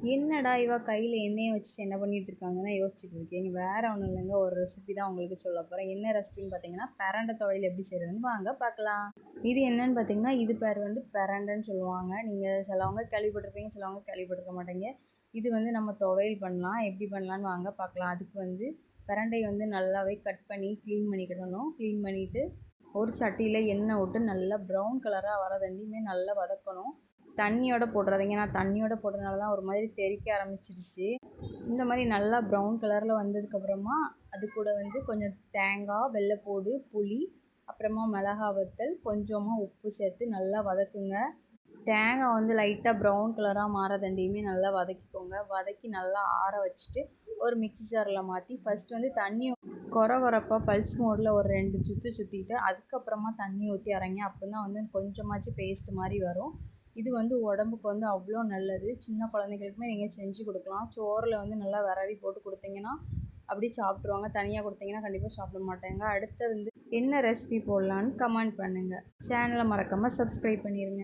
என்னடா இவ கையில் எண்ணெயை வச்சுட்டு என்ன பண்ணிட்டு இருக்காங்கன்னு யோசிச்சுட்டு இருக்கீங்க. வேற ஒன்றும் இல்லைங்க, ஒரு ரெசிபி தான் உங்களுக்கு சொல்ல போகிறேன். என்ன ரெசிபின்னு பார்த்தீங்கன்னா, பிரண்டை துவையல் எப்படி செய்கிறதுன்னு வாங்க பார்க்கலாம். இது என்னன்னு பார்த்தீங்கன்னா, இது பேர் வந்து பிரண்டைன்னு சொல்லுவாங்க. நீங்கள் சிலவங்க கேள்விப்பட்டிருப்பீங்க, சிலவங்க கேள்விப்பட்டிருக்க மாட்டீங்க. இது வந்து நம்ம துவையல் பண்ணலாம். எப்படி பண்ணலான்னு வாங்க பார்க்கலாம். அதுக்கு வந்து பிரண்டை வந்து நல்லாவே கட் பண்ணி க்ளீன் பண்ணிக்கிடணும். க்ளீன் பண்ணிவிட்டு ஒரு சட்டியில் எண்ணெய் விட்டு நல்லா ப்ரௌன் கலராக வர ரெண்டையுமே நல்லா வதக்கணும். தண்ணியோட போடுறாதீங்க, நான் தண்ணியோட போடுறதுனால தான் ஒரு மாதிரி தெறிக்க ஆரம்பிச்சிருச்சு. இந்த மாதிரி நல்லா ப்ரௌன் கலரில் வந்ததுக்கப்புறமா அது கூட வந்து கொஞ்சம் தேங்காய், வெள்ளைப்பூடு, புளி, அப்புறமா மிளகா வத்தல், கொஞ்சமாக உப்பு சேர்த்து நல்லா வதக்குங்க. தேங்காய் வந்து லைட்டாக ப்ரௌன் கலராக மாறதண்டையுமே நல்லா வதக்கிக்கோங்க. வதக்கி நல்லா ஆற வச்சுட்டு ஒரு மிக்ஸி ஜாரில் மாற்றி ஃபஸ்ட்டு வந்து தண்ணி கொரப்பாக பல்ஸ் மோடில் ஒரு 2 சுற்றிட்டு அதுக்கப்புறமா தண்ணி ஊற்றி அரைங்க. அப்போ தான் வந்து கொஞ்சமாச்சும் பேஸ்ட் மாதிரி வரும். இது வந்து உடம்புக்கு வந்து அவ்வளோ நல்லது. சின்ன குழந்தைங்களுக்குமே நீங்கள் செஞ்சு கொடுக்கலாம். சோறில் வந்து நல்லா விரவி போட்டு கொடுத்தீங்கன்னா அப்படியே சாப்பிட்ருவாங்க. தனியாக கொடுத்தீங்கன்னா கண்டிப்பாக சாப்பிட மாட்டாங்க. அடுத்து வந்து என்ன ரெசிபி போடலான்னு கமெண்ட் பண்ணுங்கள். சேனலை மறக்காமல் சப்ஸ்கிரைப் பண்ணிடுங்க.